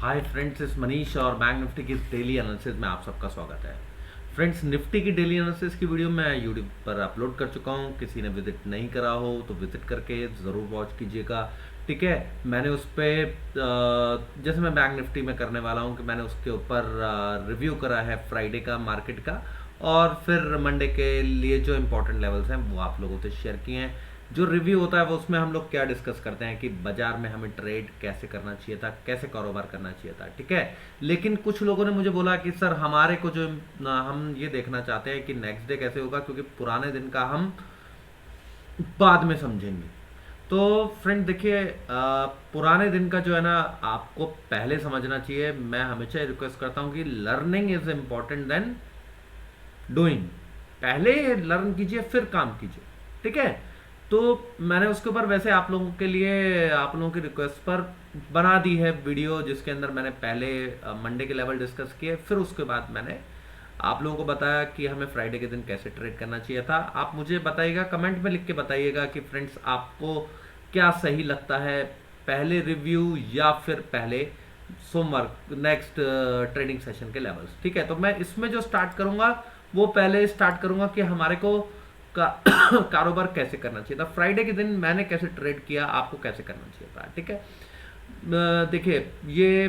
Hi friends, इस मनीष और bank Nifty की डेली एनालिसिस में आप सबका स्वागत है। फ्रेंड्स, निफ्टी की डेली एनालिसिस की वीडियो मैं यूट्यूब पर अपलोड कर चुका हूँ। किसी ने विजिट नहीं करा हो तो विजिट करके ज़रूर वॉच कीजिएगा। ठीक है, मैंने उस पर जैसे मैं बैंक निफ्टी में करने वाला हूँ कि मैंने उसके ऊपर रिव्यू करा है फ्राइडे का मार्केट का, और फिर मंडे के लिए जो इंपॉर्टेंट लेवल्स हैं वो आप लोगों से शेयर किए हैं। जो रिव्यू होता है वो उसमें हम लोग क्या डिस्कस करते हैं कि बाजार में हमें ट्रेड कैसे करना चाहिए था, कैसे कारोबार करना चाहिए था। ठीक है, लेकिन कुछ लोगों ने मुझे बोला कि सर हमारे को जो हम ये देखना चाहते हैं कि नेक्स्ट डे कैसे होगा, क्योंकि पुराने दिन का हम बाद में समझेंगे। तो फ्रेंड देखिए, पुराने दिन का जो है ना आपको पहले समझना चाहिए। मैं हमेशा रिक्वेस्ट करता हूँ कि learning is important than doing. पहले लर्न कीजिए फिर काम कीजिए। ठीक है, तो मैंने उसके ऊपर वैसे आप लोगों के लिए, आप लोगों की रिक्वेस्ट पर बना दी है वीडियो, जिसके अंदर मैंने पहले मंडे के लेवल डिस्कस किए, फिर उसके बाद मैंने आप लोगों को बताया कि हमें फ्राइडे के दिन कैसे ट्रेड करना चाहिए था। आप मुझे बताइएगा, कमेंट में लिख के बताइएगा कि फ्रेंड्स आपको क्या सही लगता है, पहले रिव्यू या फिर पहले सोमवार नेक्स्ट ट्रेडिंग सेशन के लेवल्स। ठीक है, तो मैं इसमें जो स्टार्ट करूंगा वो पहले स्टार्ट करूंगा कि हमारे को का कारोबार कैसे करना चाहिए था। फ्राइडे के दिन मैंने कैसे ट्रेड किया, आपको कैसे करना चाहिए था। ठीक है, देखिए ये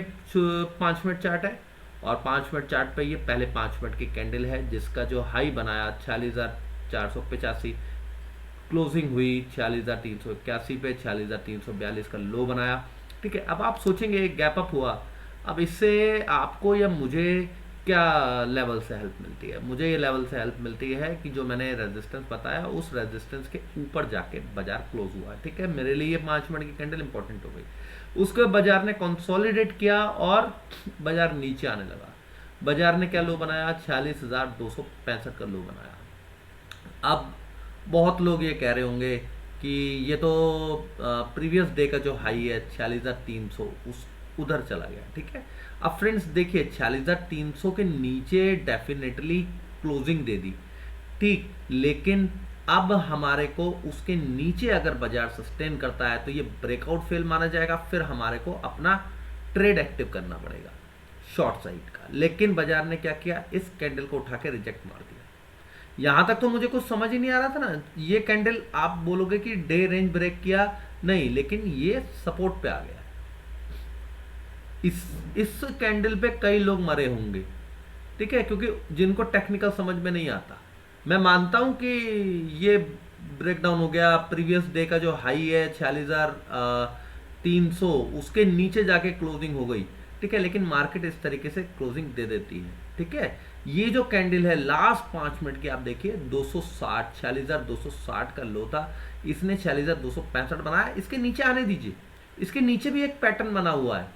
5 मिनट चार्ट है, और 5 मिनट चार्ट पे ये पहले 5 मिनट की कैंडल है, जिसका जो हाई बनाया 46,485, क्लोजिंग हुई 46,381 पे, 46,342 का लो बनाया। ठीक है, अब आप सोचेंगे एक गैप अप हुआ, अब इससे आपको या मुझे क्या लेवल से हेल्प मिलती है। मुझे ये लेवल से हेल्प मिलती है कि जो मैंने रेजिस्टेंस बताया उस रेजिस्टेंस के ऊपर जाके बाजार क्लोज हुआ। ठीक है, मेरे लिए ये 5 मिनट की कैंडल इंपॉर्टेंट हो गई। उसके बाद बाजार ने कंसोलिडेट किया और बाजार नीचे आने लगा। बाजार ने क्या लो बनाया, 46,265 का लो बनाया। अब बहुत लोग ये कह रहे होंगे कि ये तो प्रीवियस डे का जो हाई है 46,300 उस उधर चला गया। ठीक है, अब फ्रेंड्स देखिए 46,300 के नीचे डेफिनेटली क्लोजिंग दे दी, ठीक, लेकिन अब हमारे को उसके नीचे अगर बाजार सस्टेन करता है तो ये ब्रेकआउट फेल माना जाएगा, फिर हमारे को अपना ट्रेड एक्टिव करना पड़ेगा शॉर्ट साइड का। लेकिन बाजार ने क्या किया, इस कैंडल को उठा के रिजेक्ट मार दिया। यहां तक तो मुझे कुछ समझ ही नहीं आ रहा था ना, ये कैंडल आप बोलोगे कि डे रेंज ब्रेक किया, नहीं, लेकिन ये सपोर्ट पे आ गया। इस कैंडल पे कई लोग मरे होंगे। ठीक है, क्योंकि जिनको टेक्निकल समझ में नहीं आता। मैं मानता हूं कि ये ब्रेकडाउन हो गया, प्रीवियस डे का जो हाई है 46,300 उसके नीचे जाके क्लोजिंग हो गई। ठीक है, लेकिन मार्केट इस तरीके से क्लोजिंग दे देती है। ठीक है, ये जो कैंडल है लास्ट 5 मिनट की आप देखिए 260, 46,260 का लो था, इसने 46,265 बनाया। इसके नीचे आने दीजिए, इसके नीचे भी एक पैटर्न बना हुआ है।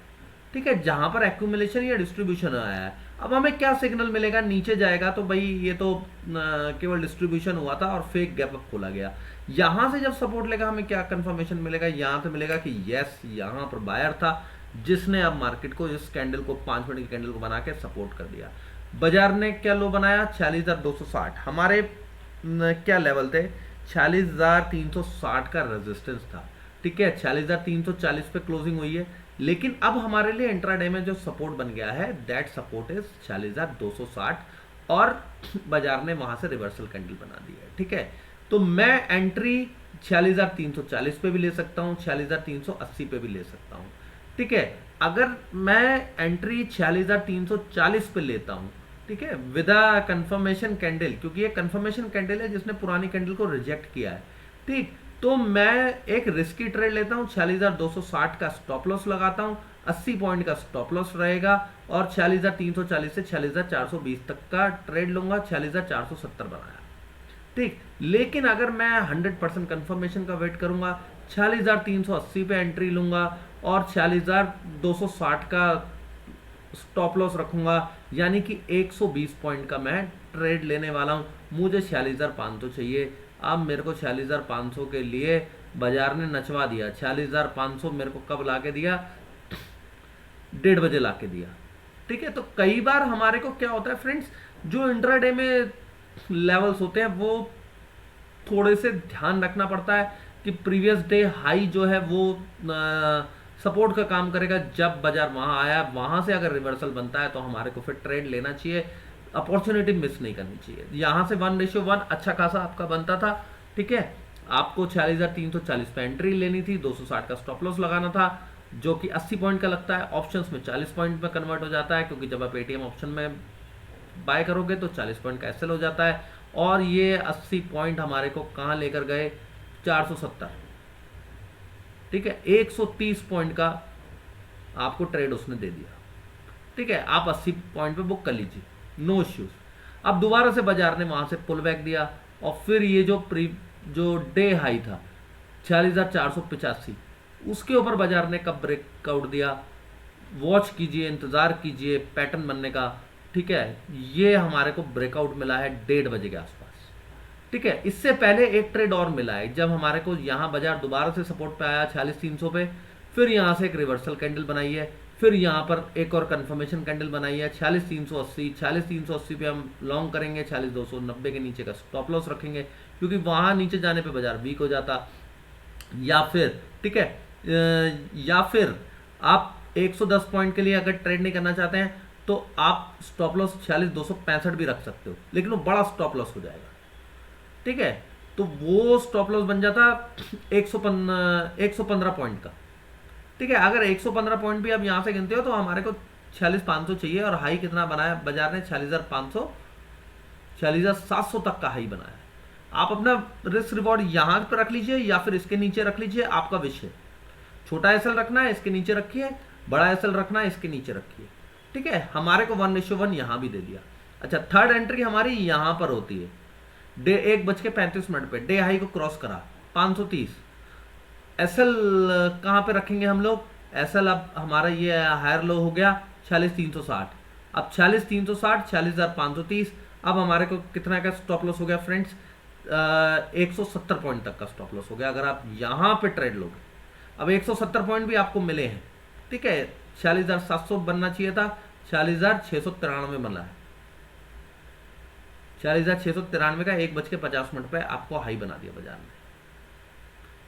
ठीक है, जहां पर एक्यूमुलेशन या डिस्ट्रीब्यूशन आया है। अब हमें क्या सिग्नल मिलेगा, नीचे जाएगा तो भाई ये तो केवल डिस्ट्रीब्यूशन हुआ था और फेक गैप अप खोला गया। यहां से जब सपोर्ट लेगा हमें क्या कंफर्मेशन मिलेगा, यहां से मिलेगा कि यस यहां पर बायर था, जिसने अब मार्केट को इस कैंडल को 5 मिनट की कैंडल को बना के सपोर्ट कर दिया। बाजार ने क्या लो बनाया, 46,260। हमारे क्या लेवल थे, 46,360 का रेजिस्टेंस था। ठीक है, 46,340 पे क्लोजिंग हुई है, लेकिन अब हमारे लिए इंट्राडे में जो सपोर्ट बन गया है दैट सपोर्ट इज 46,260, और बाजार ने वहां से रिवर्सल कैंडल बना दी है। ठीक है, तो मैं एंट्री 46,340 पे भी ले सकता हूं, 46,380 पे भी ले सकता हूं। ठीक है, अगर मैं एंट्री 46,340 पे लेता हूं, ठीक है, विदा कंफर्मेशन कैंडल, क्योंकि ये कंफर्मेशन कैंडल है जिसने पुरानी कैंडल को रिजेक्ट किया है। ठीक, तो मैं एक रिस्की ट्रेड लेता हूं, 46,260 का स्टॉप लॉस लगाता हूं, 80 पॉइंट का स्टॉप लॉस रहेगा, और 46,340 से 46,420 तक का ट्रेड लूंगा, 46,470 बनाया। ठीक, लेकिन अगर मैं 100% कंफर्मेशन का वेट करूंगा, 46,380 पे एंट्री लूंगा और 46,260 का स्टॉप लॉस रखूंगा, यानी कि 120 पॉइंट का मैं ट्रेड लेने वाला हूं। मुझे 46,500 चाहिए। अब मेरे को 46,500 के लिए बाजार ने नचवा दिया। 46,500 मेरे को कब ला के दिया, 1:30 ला के दिया। ठीक है, तो कई बार हमारे को क्या होता है फ्रेंड्स, जो इंट्राडे में लेवल्स होते हैं वो थोड़े से ध्यान रखना पड़ता है कि प्रीवियस डे हाई जो है वो सपोर्ट का काम करेगा। जब बाजार वहां आया, वहां से अगर रिवर्सल बनता है तो हमारे को फिर ट्रेड लेना चाहिए, अपॉर्चुनिटी मिस नहीं करनी चाहिए। यहां से 1:1 अच्छा खासा आपका बनता था, ठीक है। आपको 46,340 पे एंट्री लेनी थी, 260 का स्टॉप लॉस लगाना था, जो कि 80 पॉइंट का लगता है, ऑप्शंस में 40 पॉइंट में कन्वर्ट हो जाता है, क्योंकि जब आप एटीएम ऑप्शन में बाय करोगे तो 40 पॉइंट का एसएल हो जाता है। और ये 80 पॉइंट हमारे को कहां लेकर गए, 470, ठीक है। 130 पॉइंट का आपको ट्रेड उसने दे दिया, ठीक है। आप 80 पॉइंट पे बुक कर लीजिए, नो इश्यूज। अब दोबारा से बाजार ने वहां से पुल बैक दिया, और फिर ये जो डे हाई था 46,485, उसके ऊपर बाजार ने कब ब्रेकआउट दिया, वॉच कीजिए, इंतजार कीजिए पैटर्न बनने का, ठीक है। ये हमारे को ब्रेकआउट मिला है 1:30 बजे के आसपास, ठीक है। इससे पहले एक ट्रेड और मिला है, जब हमारे को यहाँ बाजार दोबारा से सपोर्ट पे आया 46,300 पे, फिर यहाँ से एक रिवर्सल कैंडल बनाई है, फिर यहाँ पर एक और कंफर्मेशन कैंडल बनाई है 46,380। 46,380 पे हम लॉन्ग करेंगे, 46,290 के नीचे का स्टॉप लॉस रखेंगे, क्योंकि वहां नीचे जाने पे बाजार वीक हो जाता। या फिर, ठीक है, या फिर आप 110 पॉइंट के लिए अगर ट्रेड नहीं करना चाहते हैं तो आप स्टॉप लॉस 46,265 भी रख सकते हो, लेकिन वो बड़ा स्टॉप लॉस हो जाएगा, ठीक है। तो वो स्टॉप लॉस बन जाता 115 पॉइंट का, ठीक है। अगर 115 पॉइंट भी आप यहां से गिनते हो तो हमारे को 46,500 चाहिए, और हाई कितना बनाया बाजार ने, 46,500, 46,700 तक का हाई बनाया। आप अपना रिस्क रिवॉर्ड यहां पर रख लीजिए या फिर इसके नीचे रख लीजिए, आपका विषय। छोटा एसएल रखना है इसके नीचे रखिए, बड़ा एसएल रखना है इसके नीचे रखिए, ठीक है। हमारे को 1:1 यहां भी दे दिया। अच्छा, थर्ड एंट्री हमारी यहां पर होती है, डे 1:35 पे डे हाई को क्रॉस करा 530। एसएल कहां पे रखेंगे हम लोग, एसएल अब हमारा ये हायर लो हो गया 46,360। अब 46,360, 46,530। अब हमारे को कितना का स्टॉप लॉस हो गया फ्रेंड्स, 170 पॉइंट तक का स्टॉप लॉस हो गया अगर आप यहां पे ट्रेड लोगे। अब 170 पॉइंट भी आपको मिले हैं, ठीक है। 46,700 बनना चाहिए था, 46,693 बना है। 46,693 का 1:50 पे आपको हाई बना दिया बाजार ने,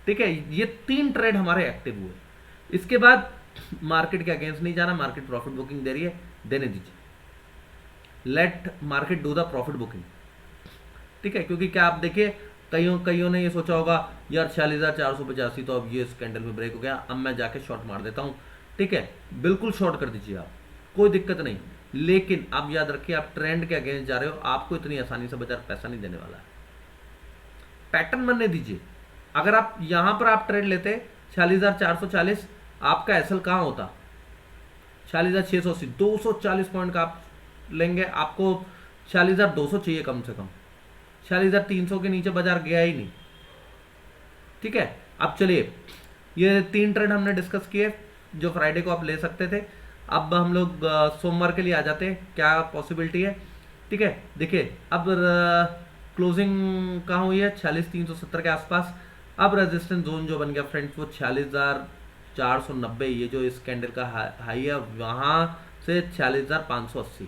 ठीक है। ये 3 ट्रेड हमारे एक्टिव हुए। इसके बाद मार्केट के अगेंस्ट नहीं जाना, मार्केट प्रॉफिट बुकिंग दे रही है, देने दीजिए, let market do the profit booking, ठीक है। क्योंकि क्या आप देखिए, कईयों ने ये सोचा होगा यार 46,485 तो अब ये इस कैंडल में ब्रेक हो गया, अब मैं जाके शॉर्ट मार देता हूं, ठीक है। बिल्कुल शॉर्ट कर दीजिए आप, कोई दिक्कत नहीं, लेकिन आप याद रखिए आप ट्रेंड के अगेंस्ट जा रहे हो, आपको इतनी आसानी से बाजार पैसा नहीं देने वाला है। पैटर्न बनने दीजिए। अगर आप यहां पर आप ट्रेड लेते 46,440, आपका एसएल कहां होता 46,680, 240 पॉइंट का आप लेंगे, आपको 46,200 चाहिए कम से कम, 46,300 के नीचे बाजार गया ही नहीं, ठीक है। अब चलिए, ये 3 ट्रेड हमने डिस्कस किए जो फ्राइडे को आप ले सकते थे। अब हम लोग सोमवार के लिए आ जाते हैं, क्या पॉसिबिलिटी है, ठीक है। देखिए, अब क्लोजिंग कहाँ हुई है, 46,370 के आसपास। अब रेजिस्टेंस जोन जो बन गया फ्रेंड्स वो 46,490, ये जो इस कैंडल का हाई है, वहां से 46,580,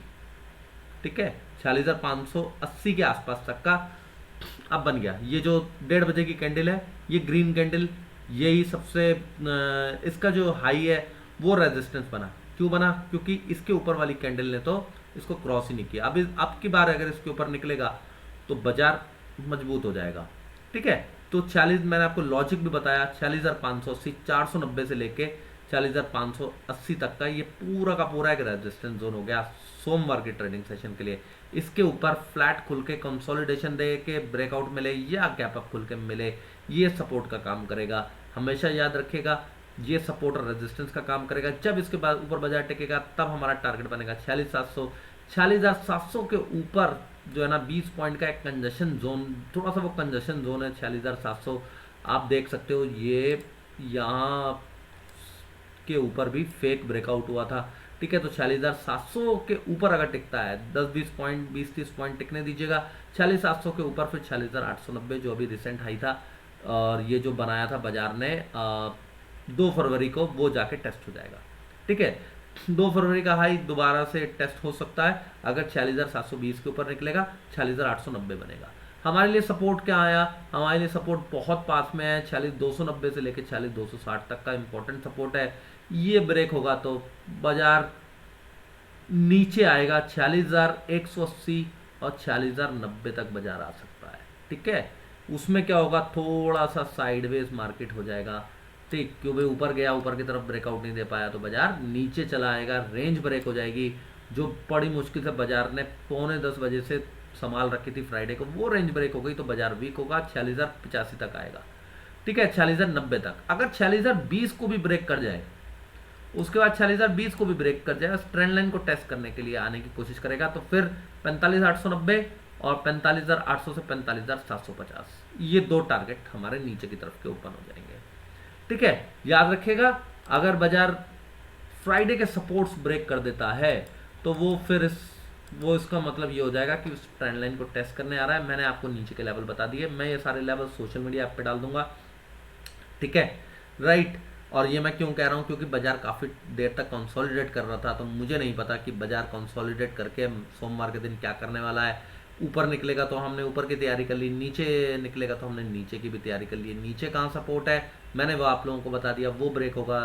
ठीक है, 46,580 के आसपास तक का अब बन गया। ये जो 1:30 बजे की कैंडल है, ये ग्रीन कैंडल, यही सबसे इसका जो हाई है वो रेजिस्टेंस बना। क्यों बना, क्योंकि इसके ऊपर वाली कैंडल ने तो इसको क्रॉस ही नहीं किया। अब की बार अगर इसके ऊपर निकलेगा तो बाजार मजबूत हो जाएगा, ठीक है। तो 40, मैंने आपको लॉजिक भी बताया, 46,580, 490 से लेके 46,580 तक का ये पूरा का पूरा एक रेजिस्टेंस जोन हो गया सोमवार के ट्रेडिंग सेशन के लिए। इसके ऊपर फ्लैट खुल के कंसोलिडेशन दे के ब्रेकआउट मिले या गैप अप खुल के मिले, ये सपोर्ट का काम करेगा। हमेशा याद रखिएगा, ये सपोर्ट और रेजिस्टेंस का काम करेगा। जब इसके बाद ऊपर बाजार टिकेगा तब हमारा टारगेट बनेगा 46,700। 46,700 के ऊपर जो है ना 20 पॉइंट का एक कंजेशन जोन, थोड़ा सा वो कंजेशन जोन है 46,700, आप देख सकते हो। ये यहाँ के ऊपर भी फेक ब्रेकआउट हुआ था, ठीक है। तो 46,700 के ऊपर अगर टिकता है, 10-20 पॉइंट, 20-30 पॉइंट टिकने दीजिएगा। 46,700 के ऊपर फिर 46,890 जो अभी रिसेंट हाई था, और ये जो बनाया था बाजार ने 2 फरवरी को, वो जाके टेस्ट हो जाएगा, ठीक है। 2 फरवरी का हाई दोबारा से टेस्ट हो सकता है अगर 46,720 के ऊपर निकलेगा, 46,890 बनेगा। हमारे लिए सपोर्ट क्या आया, हमारे लिए सपोर्ट बहुत पास में है, 46,290 से लेकर 46,260 तक का इंपॉर्टेंट सपोर्ट है। ये ब्रेक होगा तो बाजार नीचे आएगा 46,180 और 46,090 तक बाजार आ सकता है। ठीक है, उसमें क्या होगा, थोड़ा सा साइडवेज मार्केट हो जाएगा। ठीक, क्यों भाई ऊपर गया, ऊपर की तरफ ब्रेकआउट नहीं दे पाया तो बाजार नीचे चला आएगा, रेंज ब्रेक हो जाएगी। जो बड़ी मुश्किल से बाजार ने 9:45 बजे से संभाल रखी थी फ्राइडे को, वो रेंज ब्रेक हो गई तो बाजार वीक होगा, 46,085 तक आएगा। ठीक है, 46,090 तक। अगर 46,020 को भी ब्रेक कर जाए, उसके बाद 46,020 को भी ब्रेक कर जाए, ट्रेंड लाइन को टेस्ट करने के लिए आने की कोशिश करेगा, तो फिर 45,890 और 45,800 से 45,750, ये दो टारगेट हमारे नीचे की तरफ के ओपन हो जाएंगे। ठीक है, याद रखिएगा, अगर बाजार फ्राइडे के सपोर्ट्स ब्रेक कर देता है तो वो फिर वो इसका मतलब ये हो जाएगा कि उस ट्रेंड लाइन को टेस्ट करने आ रहा है। मैंने आपको नीचे के लेवल बता दिए, मैं ये सारे लेवल सोशल मीडिया ऐप पे डाल दूंगा। ठीक है, राइट। और ये मैं क्यों कह रहा हूँ, क्योंकि बाजार काफ़ी देर तक कंसोलिडेट कर रहा था, तो मुझे नहीं पता कि बाजार कंसोलिडेट करके सोमवार के दिन क्या करने वाला है। ऊपर निकलेगा तो हमने ऊपर की तैयारी कर ली, नीचे निकलेगा तो हमने नीचे की भी तैयारी कर ली। नीचे कहाँ सपोर्ट है मैंने वो आप लोगों को बता दिया, वो ब्रेक होगा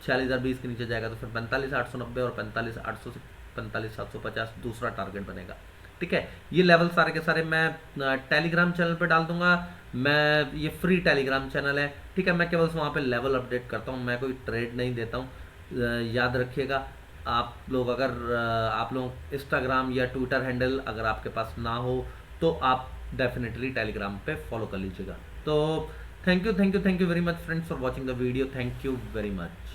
46,020 के नीचे जाएगा तो फिर 45,890 और 45,800 से 45,750 दूसरा टारगेट बनेगा। ठीक है, ये लेवल सारे के सारे मैं टेलीग्राम चैनल पे डाल दूंगा। मैं ये फ्री टेलीग्राम चैनल है। ठीक है, मैं केवल वहाँ पे लेवल अपडेट करता हूँ, मैं कोई ट्रेड नहीं देता हूँ। याद रखिएगा, आप लोग अगर आप लोग इंस्टाग्राम या ट्विटर हैंडल अगर आपके पास ना हो तो आप डेफिनेटली टेलीग्राम पे फॉलो कर लीजिएगा। तो thank you very much friends for watching the video. Thank you very much.